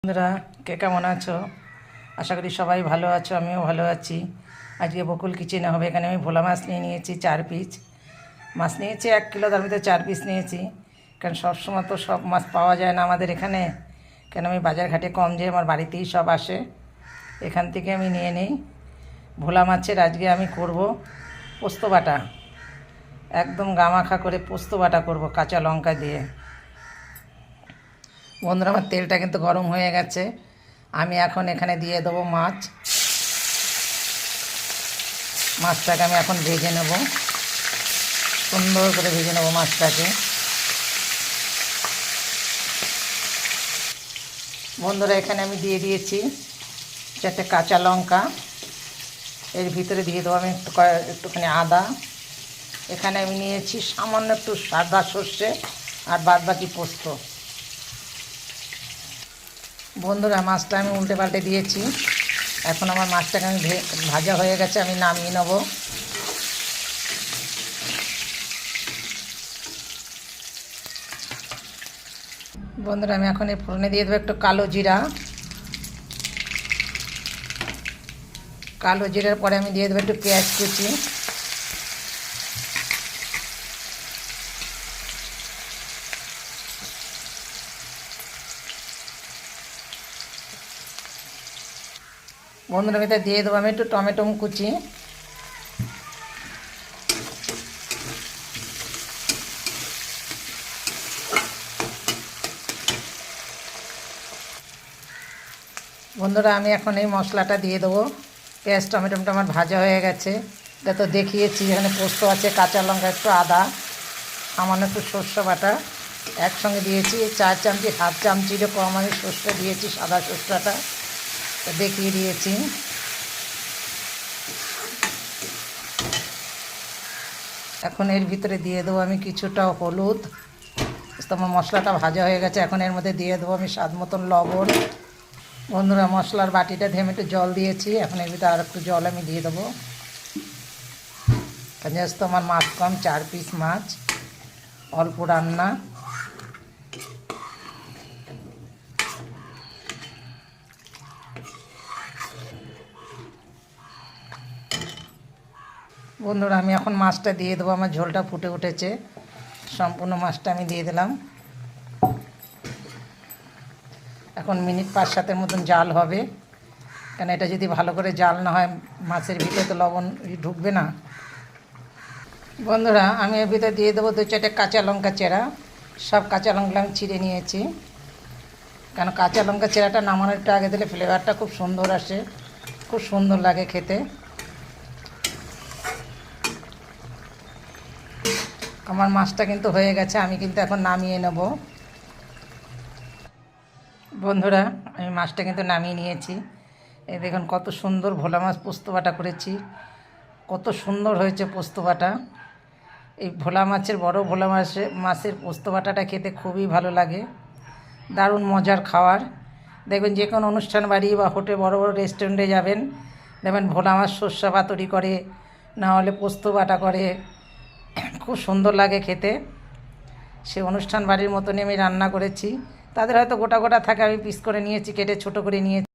বন্ধুরা, কে কেমন আছো? আশা করি সবাই ভালো আছো, আমিও ভালো আছি। আজকে বকুল কিচেনে হবে। এখানে আমি ভোলা মাছ নিয়ে নিয়েছি 4 পিস। মাছ নিয়েছি 1 কিলো, তার মধ্যে 4 পিস নিয়েছি। কারণ সবসময় তো সব মাছ পাওয়া যায় না আমাদের এখানে, কেন আমি বাজার ঘাটে কম যাই, আমার বাড়িতেই সব আসে। এখান থেকে আমি নিয়ে নিই। ভোলা মাছের আজকে আমি করব পোস্ত বাটা, একদম গামাখা করে পোস্ত বাটা করব কাঁচা লঙ্কা দিয়ে। বন্ধুরা, আমার তেলটা কিন্তু গরম হয়ে গেছে। আমি এখন এখানে দিয়ে দেবো মাছটাকে আমি এখন ভেজে নেব, সুন্দর করে ভেজে নেব মাছটাকে। বন্ধুরা, এখানে আমি দিয়ে দিয়েছি 4টে কাঁচা লঙ্কা। এর ভিতরে দিয়ে দেবো আমি একটুখানি আদা। এখানে আমি নিয়েছি সামান্য একটু সাদা সর্ষে আর বাদবাকি পোস্ত। বন্ধুরা, মাছটা আমি উল্টে পাল্টে দিয়েছি। এখন আমার মাছটাকে আমি ভাজা হয়ে গেছে, আমি নামিয়ে নেব। বন্ধুরা, আমি এখন এই ফোড়নে দিয়ে দেবো একটু কালো জিরা। কালো জিরার পরে আমি দিয়ে দেবো একটু পেঁয়াজ কুচি। বন্ধুরা, ভিতরে দিয়ে দেবো আমি একটু টমেটো কুচি। বন্ধুরা, আমি এখন এই মশলাটা দিয়ে দেবো। পেঁয়াজ টমেটোটা আমার ভাজা হয়ে গেছে, এটা তো দেখিয়েছি। এখানে পোস্ত আছে, কাঁচা লঙ্কা, একটু আদা, সামান্য একটু সর্ষে বাটা একসঙ্গে দিয়েছি। 4 চামচি, হাফ চামচিরও কম আমি সর্ষে দিয়েছি, সাদা সর্ষেটা দেখিয়ে দিয়েছি। এখন এর ভিতরে দিয়ে দেবো আমি কিছুটা হলুদ। তোমার মশলাটা ভাজা হয়ে গেছে, এখন এর মধ্যে দিয়ে দেবো আমি স্বাদ মতন লবণ। বন্ধুরা, মশলার বাটিটা ধেয়ে আমি একটু জল দিয়েছি, এখন এর ভিতরে আর একটু জল আমি দিয়ে দেবো। জাস্ট আমার মাছ কম, 4 পিস মাছ, অল্প রান্না। বন্ধুরা, আমি এখন মাছটা দিয়ে দেবো। আমার ঝোলটা ফুটে উঠেছে, সম্পূর্ণ মাছটা আমি দিয়ে দিলাম। এখন মিনিট 5-7 মতন জাল হবে, কেন এটা যদি ভালো করে জাল না হয় মাছের ভিতরে তো লবণ ঢুকবে না। বন্ধুরা, আমি এর ভিতরে দিয়ে দেবো 2-4টে কাঁচা লঙ্কা চেরা। সব কাঁচা লঙ্কা আমি ছিঁড়ে নিয়েছি, কেন কাঁচা লঙ্কা চেরাটা নামানোর একটু আগে দিলে ফ্লেভারটা খুব সুন্দর আসে, খুব সুন্দর লাগে খেতে। আমার মাছটা কিন্তু হয়ে গেছে, আমি কিন্তু এখন নামিয়ে নেব। বন্ধুরা, আমি মাছটা কিন্তু নামিয়ে নিয়েছি। এই দেখুন কত সুন্দর ভোলা মাছ পোস্ত বাটা করেছি, কত সুন্দর হয়েছে পোস্ত বাটা। এই ভোলা মাছের, বড় ভোলা মাছের পোস্ত বাটাটা খেতে খুবই ভালো লাগে, দারুণ মজার খাবার। দেখবেন যে কোনো অনুষ্ঠান বাড়ি বা হোটেল, বড় বড় রেস্টুরেন্টে যাবেন, দেখবেন ভোলা মাছ সর্ষে পাতুরি করে, না হলে পোস্ত বাটা করে, খুব সুন্দর লাগে খেতে। সে অনুষ্ঠান বাড়ির মতনই আমি রান্না করেছি। তাদের হয়তো গোটা গোটা থাকে, আমি পিস করে নিয়েছি, কেটে ছোট করে নিয়েছি।